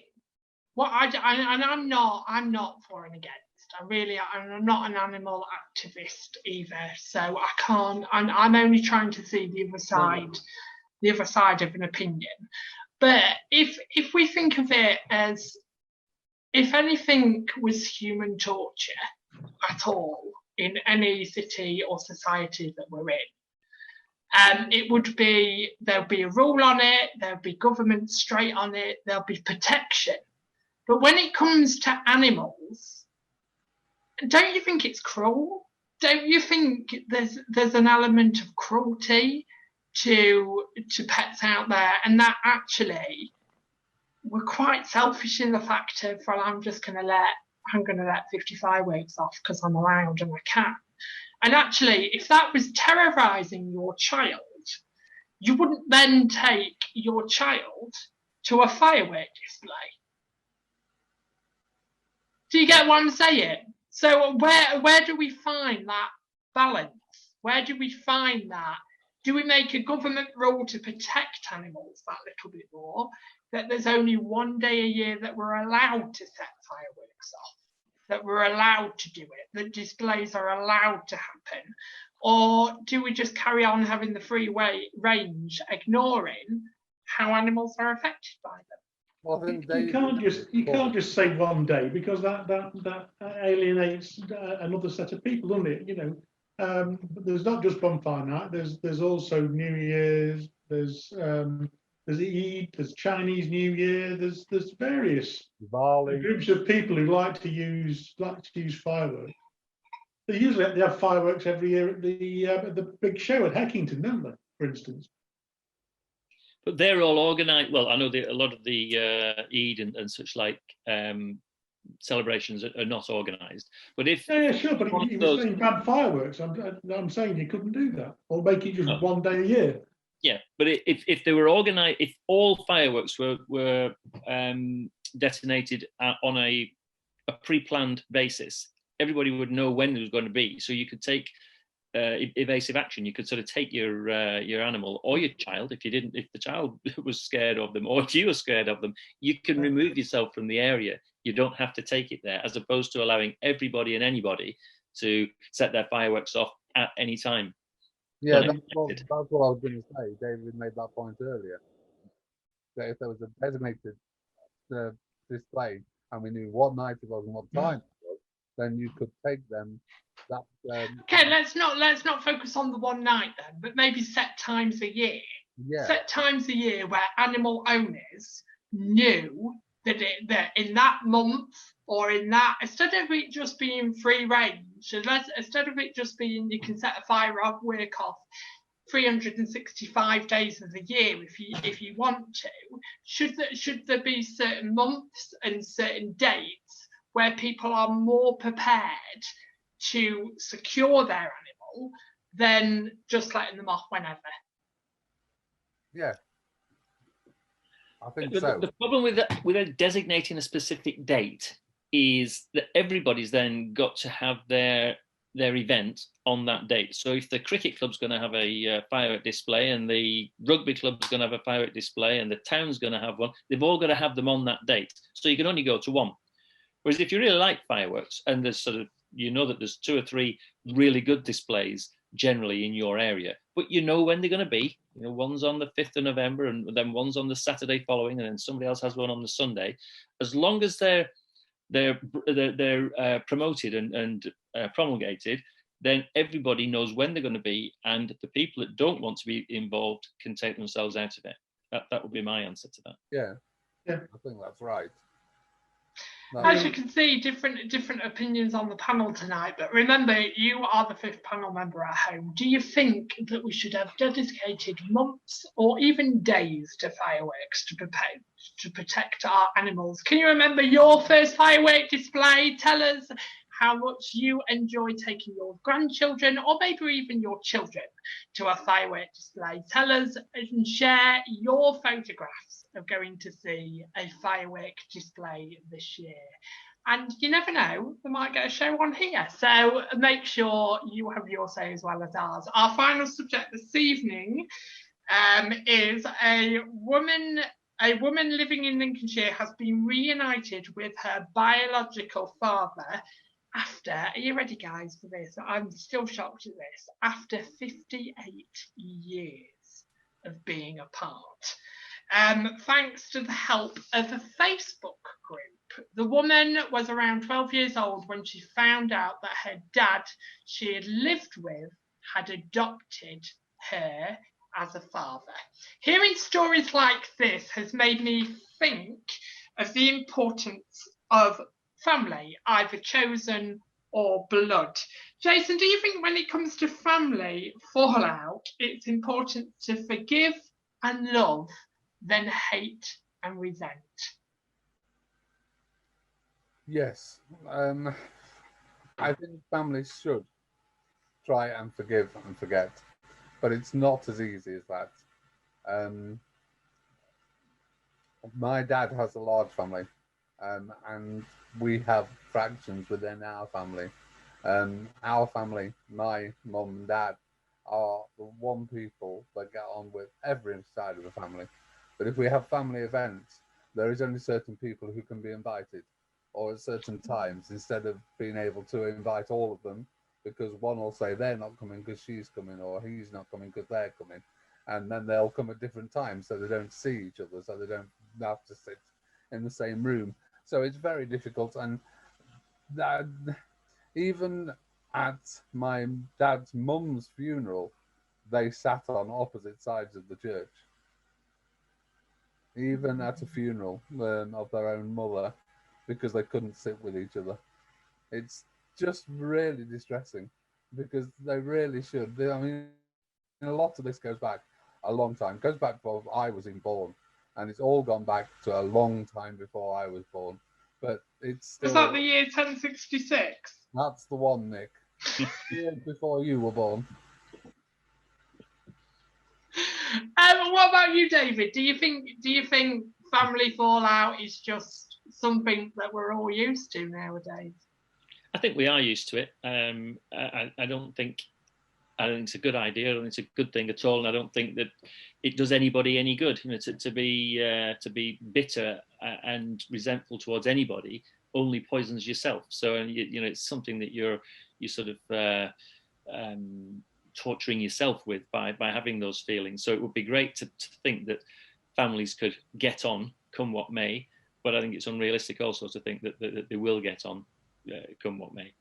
what I'm not for and against. I'm not an animal activist either, so I can't. I'm only trying to see the other side of an opinion. But if we think of it as, if anything was human torture at all in any city or society that we're in, it would be, there'll be a rule on it, there'll be government straight on it, there'll be protection. But when it comes to animals, don't you think it's cruel? Don't you think there's an element of cruelty to pets out there, and that actually we're quite selfish in the fact of, well, I'm gonna let 50 fireworks off because I'm allowed and I can. And actually, if that was terrorising your child, you wouldn't then take your child to a firework display. Do you get what I'm saying? So where do we find that balance? Where do we find that? Do we make a government rule to protect animals that little bit more, that there's only one day a year that we're allowed to set fireworks off, that we're allowed to do it, that displays are allowed to happen? Or do we just carry on having the free range, ignoring how animals are affected by them? Well, I think you can't just say one day, because that alienates another set of people, doesn't it? You know, there's not just bonfire night. There's also New Year's. There's Eid. There's Chinese New Year. There's various groups of people who like to use fireworks. They have fireworks every year at the big show at Heckington, don't they? For instance. But they're all organised. Well, I know a lot of the Eid and such like celebrations are not organised. But if sure, but you were saying bad fireworks. I'm saying you couldn't do that, or make it just one day a year. Yeah, but if they were organised, if all fireworks were detonated on a pre-planned basis, everybody would know when it was going to be. So you could take evasive action. You could sort of take your animal or your child, if the child was scared of them, or if you were scared of them, you can remove yourself from the area. You don't have to take it there, as opposed to allowing everybody and anybody to set their fireworks off at any time. Yeah, that's what I was going to say. David made that point earlier. That if there was a designated display and we knew what night it was and what time it was, then you could take them. Okay, let's not focus on the one night then, but maybe set times a year. Yeah. Set times a year where animal owners knew that in that month, or in that, instead of it just being free range, instead of it just being you can set a firework off 365 days of the year if you want to, should there be certain months and certain dates where people are more prepared to secure their animal than just letting them off whenever? Yeah. I think But so. the problem with designating a specific date is that everybody's then got to have their event on that date. So if the cricket club's going to have a firework display, and the rugby club's going to have a firework display, and the town's going to have one, they've all got to have them on that date. So you can only go to one. Whereas if you really like fireworks, and there's sort of, you know that there's 2 or 3 really good displays generally in your area, but you know when they're going to be. You know, one's on the 5th of November, and then one's on the Saturday following, and then somebody else has one on the Sunday. As long as they're promoted and promulgated, then everybody knows when they're going to be, and the people that don't want to be involved can take themselves out of it. That would be my answer to that. Yeah, I think that's right. As you can see, different opinions on the panel tonight, but remember, you are the 5th panel member at home. Do you think that we should have dedicated months or even days to fireworks to protect our animals? Can you remember your first firework display? Tell us how much you enjoy taking your grandchildren, or maybe even your children, to a firework display. Tell us and share your photographs of going to see a firework display this year. And you never know, we might get a show on here. So make sure you have your say as well as ours. Our final subject this evening is a woman living in Lincolnshire has been reunited with her biological father after, are you ready guys for this? I'm still shocked at this. After 58 years of being apart. Thanks to the help of a Facebook group. The woman was around 12 years old when she found out that her dad she had lived with had adopted her as a father. Hearing stories like this has made me think of the importance of family, either chosen or blood. Jason, do you think when it comes to family fallout, it's important to forgive and love, then hate and resent? Yes. I think families should try and forgive and forget, but it's not as easy as that. My dad has a large family, and we have fractions within our family. Our family, my mum and dad, are the one people that get on with every side of the family. But if we have family events, there is only certain people who can be invited, or at certain times, instead of being able to invite all of them, because one will say they're not coming because she's coming, or he's not coming because they're coming. And then they'll come at different times so they don't see each other, so they don't have to sit in the same room. So it's very difficult. And even at my dad's mum's funeral, they sat on opposite sides of the church. Even at a funeral of their own mother, because they couldn't sit with each other. It's just really distressing, because they really should. I mean, a lot of this goes back a long time. It goes back before I was even born, and it's all gone back to a long time before I was born. But it's still... Was that the year 1066? That's the one, Nick. Years before you were born. What about you, David? Do you think family fallout is just something that we're all used to nowadays? I think we are used to it. I don't think it's a good idea. I don't think it's a good thing at all, and I don't think that it does anybody any good. You know, to be bitter and resentful towards anybody only poisons yourself. So, you know, it's something that you're sort of torturing yourself with by having those feelings. So it would be great to think that families could get on, come what may. But I think it's unrealistic also to think that they will get on, come what may.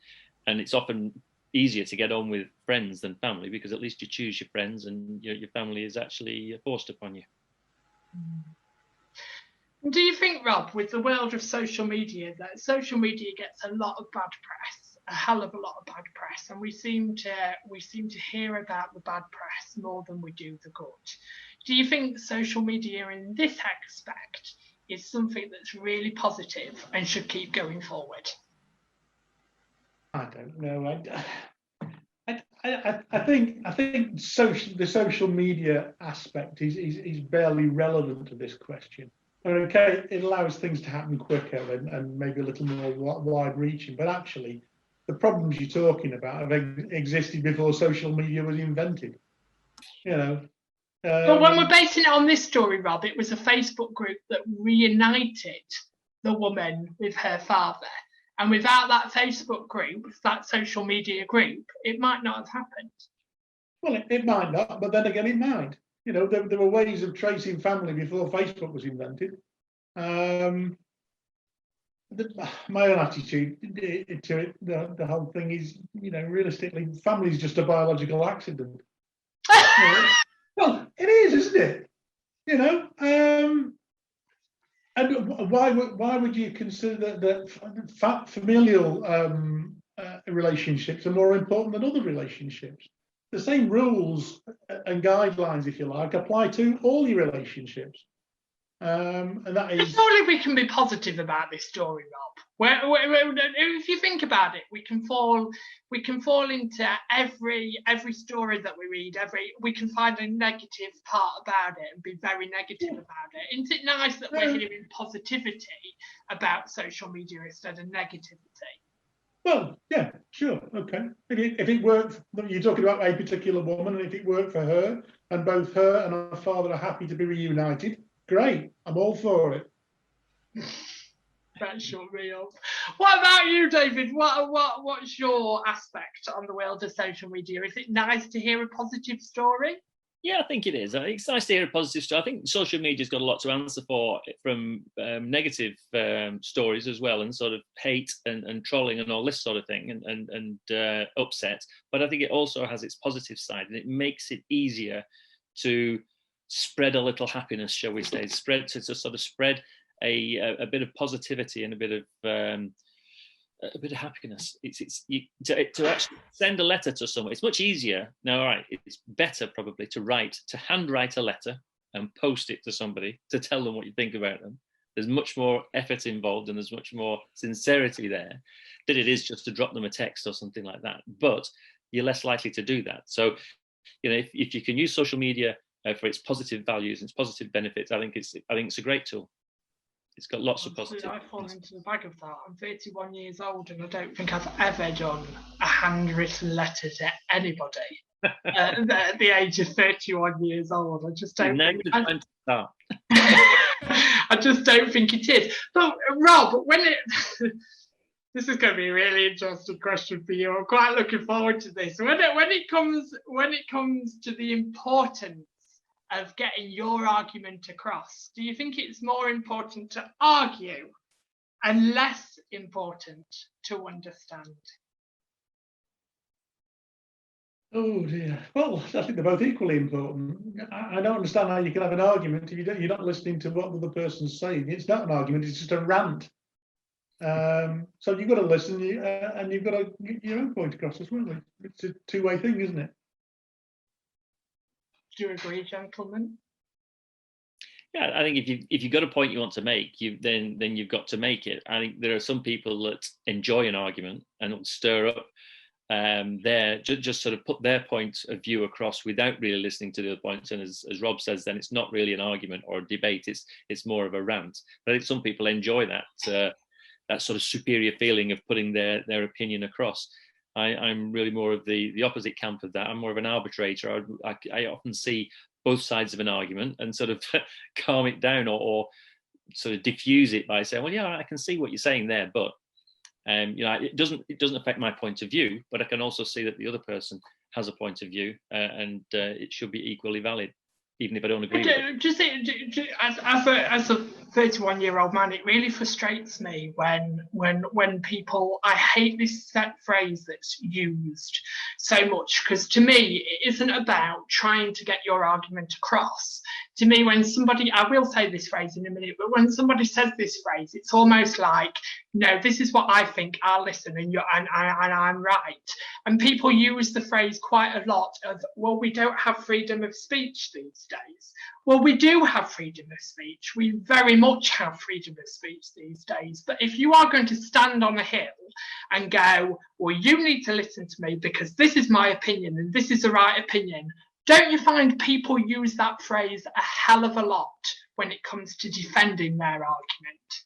And it's often easier to get on with friends than family, because at least you choose your friends, and your family is actually forced upon you. Do you think, Rob, with the world of social media, that social media gets a lot of bad press, a hell of a lot of bad press, and we seem to hear about the bad press more than we do the good? Do you think social media in this aspect is something that's really positive and should keep going forward? I don't know. I think the social media aspect is barely relevant to this question. Okay, it allows things to happen quicker and maybe a little more wide-reaching. But actually, the problems you're talking about have existed before social media was invented. You know. But when we're basing it on this story, Rob, it was a Facebook group that reunited the woman with her father. And without that Facebook group, that social media group, it might not have happened. Well, it might not, but then again, it might. You know, there were ways of tracing family before Facebook was invented. My own attitude to it, the whole thing is, you know, realistically, family is just a biological accident. You know? Well, it is, isn't it? You know, and why would you consider that familial relationships are more important than other relationships? The same rules and guidelines, if you like, apply to all your relationships. And that is. Surely we can be positive about this story, Rob. If you think about it, we can fall into every story that we read. We can find a negative part about it and be very negative about it. Isn't it nice that we're hearing positivity about social media instead of negativity? Well, yeah, sure, okay. If it worked, you're talking about a particular woman, and if it worked for her, and both her and her father are happy to be reunited, great, I'm all for it. That's your real. What about you, David? What's your aspect on the world of social media? Is it nice to hear a positive story? Yeah, I think it is. It's nice to hear a positive story. I think social media's got a lot to answer for from negative stories as well, and sort of hate and trolling and all this sort of thing, and upset. But I think it also has its positive side, and it makes it easier to spread a little happiness, shall we say? To sort of spread a bit of positivity and a bit of happiness. To actually send a letter to someone. It's much easier now. All right, it's better probably to handwrite a letter and post it to somebody to tell them what you think about them. There's much more effort involved and there's much more sincerity there than it is just to drop them a text or something like that. But you're less likely to do that. So, you know, if you can use social media for its positive values and its positive benefits, I think it's a great tool. It's got lots of positive. I fall into the bag of that. I'm 31 years old and I don't think I've ever done a handwritten letter to anybody at the age of 31 years old. I just don't think I just don't think it is. But Rob, this is going to be a really interesting question for you. I'm quite looking forward to this. When it comes to the importance of getting your argument across, do you think it's more important to argue and less important to understand? Oh dear. Well, I think they're both equally important. I don't understand how you can have an argument if you're not listening to what the other person's saying. It's not an argument, it's just a rant. So you've got to listen and you've got to get your own point across as well. It's a two-way thing, isn't it? Do you agree, gentlemen? Yeah, I think if you've got a point you want to make, then you've got to make it. I think there are some people that enjoy an argument and will stir up just sort of put their point of view across without really listening to the other points. And as Rob says, then it's not really an argument or a debate. It's more of a rant. But I think some people enjoy that sort of superior feeling of putting their opinion across. I'm really more of the opposite camp of that. I'm more of an arbitrator. I often see both sides of an argument and sort of calm it down or sort of diffuse it by saying, well, yeah, I can see what you're saying there, but it doesn't affect my point of view, but I can also see that the other person has a point of view and it should be equally valid, even if I don't agree with it. Just as a 31-year-old man, it really frustrates me when people, I hate this set phrase that's used so much, because to me it isn't about trying to get your argument across. To me, when somebody, I will say this phrase in a minute, but when somebody says this phrase, it's almost like, no, this is what I think, I'll listen and I'm right. And people use the phrase quite a lot of, well, we don't have freedom of speech these days. Well, we do have freedom of speech. We very much have freedom of speech these days. But if you are going to stand on a hill and go, well, you need to listen to me because this is my opinion and this is the right opinion, don't you find people use that phrase a hell of a lot when it comes to defending their argument.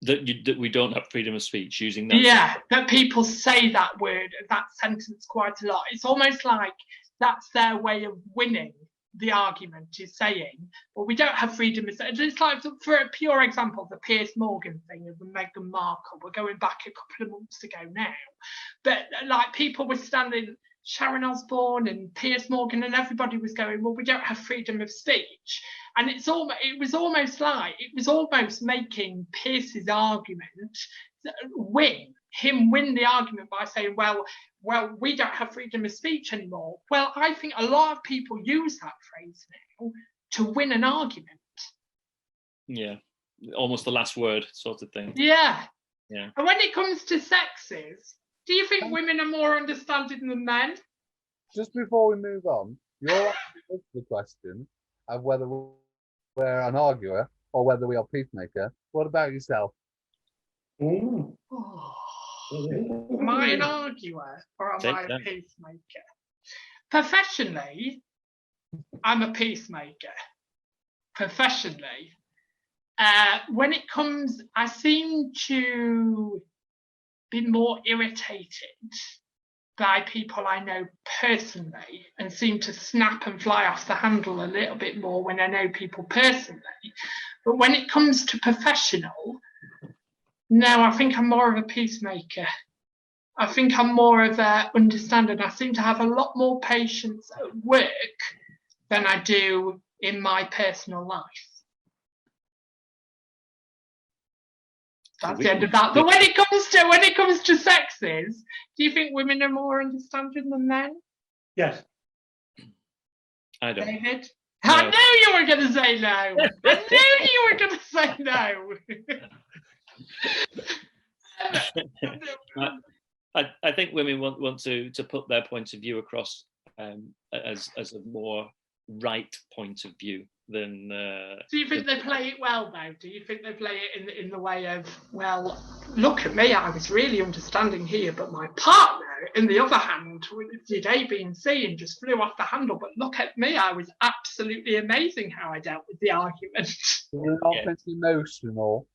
That we don't have freedom of speech using that. Yeah, that people say that word, that sentence quite a lot. It's almost like that's their way of winning the argument, is saying, well, we don't have freedom of speech. It's like, for a pure example, the Piers Morgan thing of the Meghan Markle. We're going back a couple of months ago now. But like, people were standing, Sharon Osbourne and Piers Morgan, and everybody was going, well, we don't have freedom of speech. And it was almost making Pierce's argument win the argument by saying, well, we don't have freedom of speech anymore. Well, I think a lot of people use that phrase now to win an argument. Yeah, almost the last word sort of thing. Yeah. Yeah. And when it comes to sexes, do you think women are more understanding than men? Just before we move on, you're asking the question of whether we're an arguer or whether we are peacemaker. What about yourself? Ooh. Am I an arguer or am I a peacemaker? Professionally, I'm a peacemaker. Professionally. When it comes, I seem to be more irritated by people I know personally, and seem to snap and fly off the handle a little bit more when I know people personally. But when it comes to professional, no, I think I'm more of a peacemaker. I think I'm more of a understanding. I seem to have a lot more patience at work than I do in my personal life. That's the end of that. But when it comes to sexes, do you think women are more understanding than men? Yes. I don't. David? No. I knew you were going to say no. I knew you were going to say no. I think women want to put their point of view across as a more right point of view than. Do you think they play it well, though? Do you think they play it in the way of, well, look at me, I was really understanding here, but my partner, in the other hand, did A, B, and C and just flew off the handle. But look at me, I was absolutely amazing how I dealt with the argument. They're not emotional.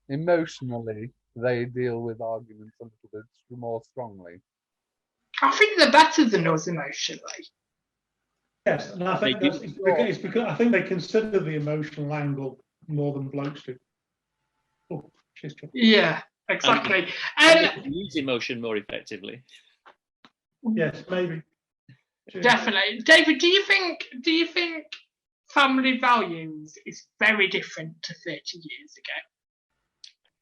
Emotionally, they deal with arguments a little bit more strongly. I think they're better than us emotionally. Yes, and I think it's because I think they consider the emotional angle more than blokes do. Oh, she's trouble. Yeah, exactly. And use emotion more effectively. Yes, maybe. Definitely. David, do you think family values is very different to 30 years ago?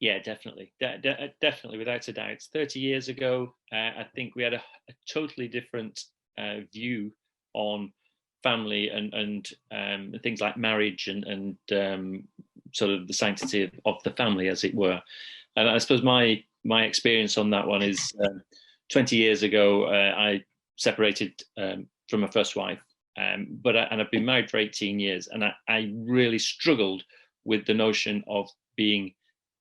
Yeah, definitely. Definitely, without a doubt. 30 years ago, I think we had a totally different view on family and things like marriage and sort of the sanctity of the family, as it were. And I suppose my experience on that one is 20 years ago, I separated from my first wife, and I've been married for 18 years, and I really struggled with the notion of being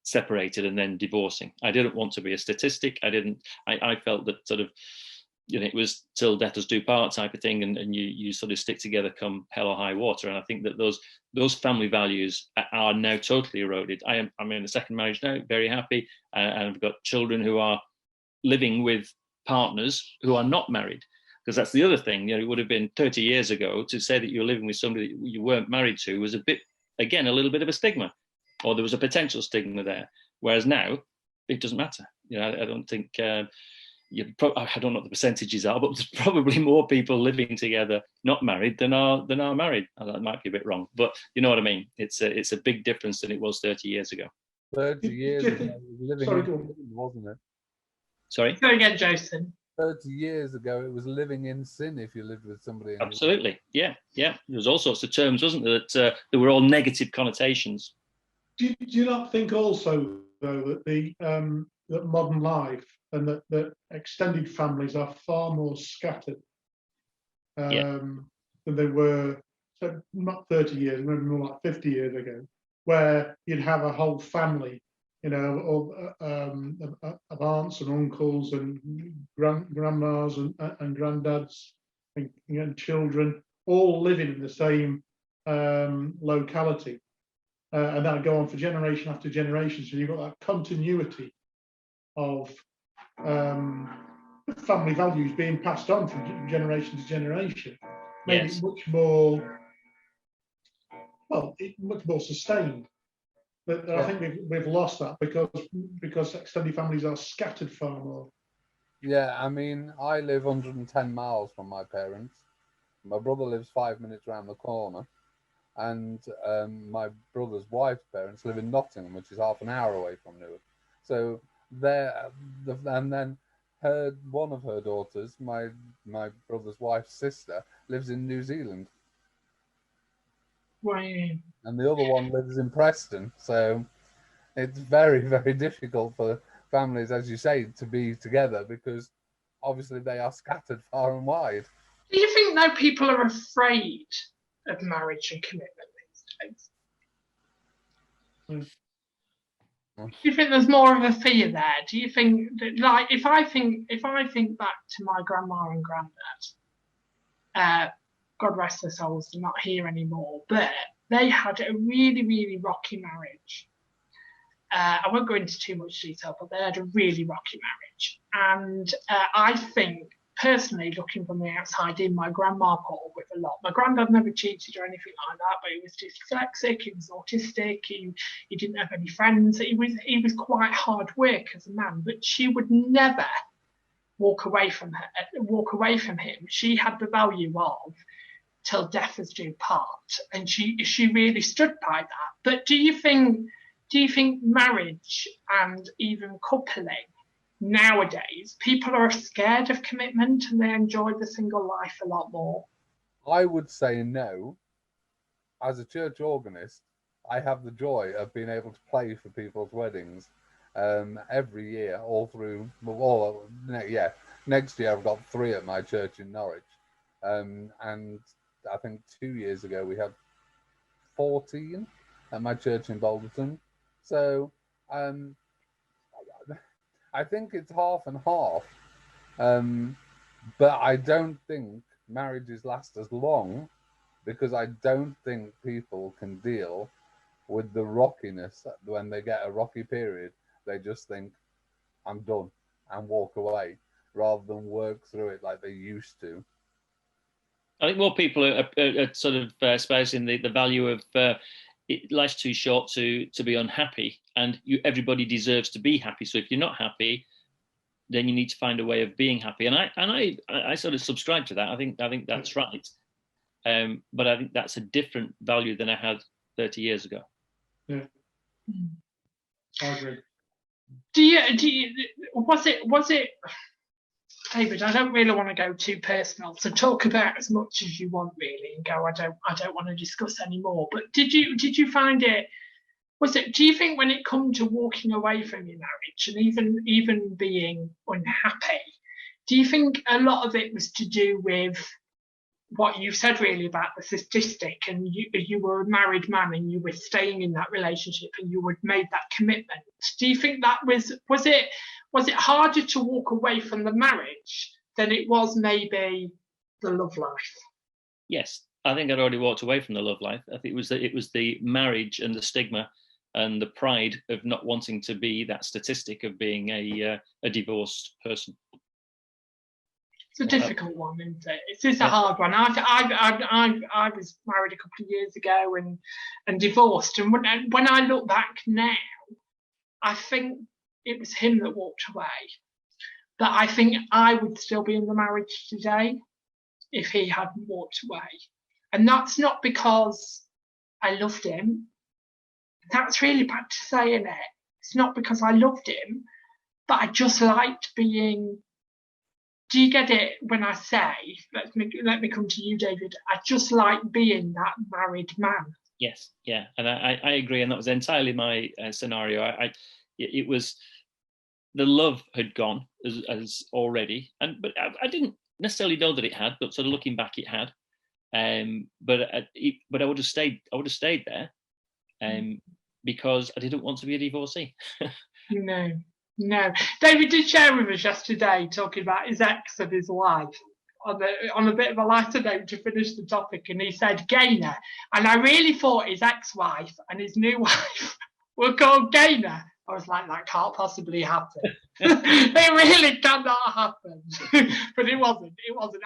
separated and then divorcing. I didn't want to be a statistic. I felt that sort of, it was till death us do part type of thing, and you sort of stick together come hell or high water. And I think that those family values are now totally eroded. I'm in a second marriage now, very happy, and I've got children who are living with partners who are not married, because that's the other thing. It would have been 30 years ago to say that you're living with somebody that you weren't married to was a little bit of a stigma, or there was a potential stigma there. Whereas now, it doesn't matter. I don't think. I don't know what the percentages are, but there's probably more people living together not married than are married. That might be a bit wrong, but you know what I mean. It's a big difference than it was 30 years ago. 30 years ago, living in sin, wasn't it? Sorry? Go again, Jason. 30 years ago, it was living in sin if you lived with somebody. Absolutely, yeah. There was all sorts of terms, wasn't there, that there were all negative connotations. Do you not think also, though, that that modern life and that extended families are far more scattered than they were, so not 30 years, maybe more like 50 years ago, where you'd have a whole family, of aunts and uncles and grandmas and granddads and children all living in the same locality, and that go on for generation after generation. So you've got that continuity of family values being passed on from generation to generation, maybe Yes. much more, well, much more sustained. But I think we've lost that because extended families are scattered far more. Yeah, I mean, I live 110 miles from my parents. My brother lives 5 minutes around the corner, and my brother's wife's parents live in Nottingham, which is half an hour away from Newark. So and then one of her daughters, my brother's wife's sister, lives in New Zealand. Wow. And the other one lives in Preston. So it's very, very difficult for families, as you say, to be together because obviously they are scattered far and wide. Do you think though people are afraid of marriage and commitment these days? Do you think there's more of a fear there? Do you think that, like, if I think back to my grandma and granddad, God rest their souls, they're not here anymore, but they had a really, really rocky marriage. I won't go into too much detail, but they had a really rocky marriage. And I think, personally, looking from the outside in, my grandma put up with a lot. My granddad never cheated or anything like that, but he was dyslexic, he was autistic, he didn't have any friends. He was quite hard work as a man, but she would never walk away from him. She had the value of till death us do part, and she really stood by that. But do you think marriage and even coupling nowadays, people are scared of commitment and they enjoy the single life a lot more? I would say no. As a church organist, I have the joy of being able to play for people's weddings every year, next year I've got 3 at my church in Norwich, and I think 2 years ago we had 14 at my church in Balderton. So I think it's half and half, but I don't think marriages last as long because I don't think people can deal with the rockiness. When they get a rocky period, they just think, I'm done, and walk away rather than work through it like they used to. I think more people are sort of espousing the value of life's too short to be unhappy, and everybody deserves to be happy. So if you're not happy, then you need to find a way of being happy. And I sort of subscribe to that. I think that's right. But I think that's a different value than I had 30 years ago. Yeah, I agree. Was it David, I don't really want to go too personal, so talk about as much as you want really, and go, I don't want to discuss anymore. But did you find it? Do you think when it come to walking away from your marriage and even being unhappy, do you think a lot of it was to do with what you said really about the statistic, and you were a married man and you were staying in that relationship and you had made that commitment? Do you think that was it harder to walk away from the marriage than it was maybe the love life? Yes, I think I'd already walked away from the love life. I think it was the marriage and the stigma and the pride of not wanting to be that statistic of being a divorced person. It's a difficult one, isn't it? It's a hard one. I was married a couple of years ago and divorced, and when I look back now, I think it was him that walked away. But I think I would still be in the marriage today if he hadn't walked away. And that's not because I loved him. That's really bad to say, isn't it? It's not because I loved him, but I just liked being. Do you get it when I say, let me come to you, David, I just like being that married man? Yes, yeah, and I agree, and that was entirely my scenario. It was, the love had gone as already, but I didn't necessarily know that it had, but sort of looking back, it had. But I would have stayed. I would have stayed there, because I didn't want to be a divorcee. No. David did share with us yesterday talking about his ex and his wife on a bit of a lighter note to finish the topic, and he said Gaynor, and I really thought his ex-wife and his new wife were called Gaynor. I was like, that can't possibly happen. It really cannot happen. But it wasn't.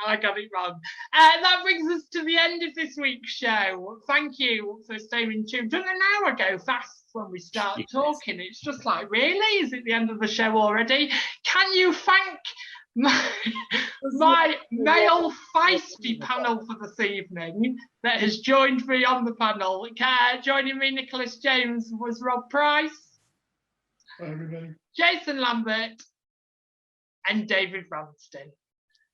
I got it wrong. That brings us to the end of this week's show. Thank you for staying tuned. Done an hour go fast when we start talking. It's just like, really? Is it the end of the show already? Can you thank my male feisty panel for this evening that has joined me on the panel? Joining me, Nicholas James, was Rob Price. Hi, everybody. Jason Lambert and David Branston.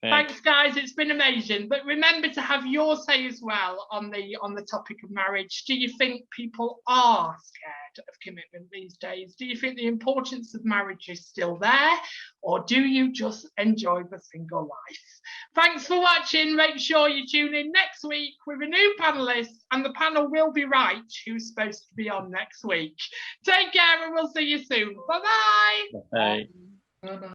Thanks, guys. It's been amazing. But remember to have your say as well on the topic of marriage. Do you think people are scared of commitment these days? Do you think the importance of marriage is still there, or do you just enjoy the single life? Thanks for watching. Make sure you tune in next week with a new panelist, and the panel will be right who's supposed to be on next week. Take care, and we'll see you soon. Bye-bye. Bye. Bye-bye.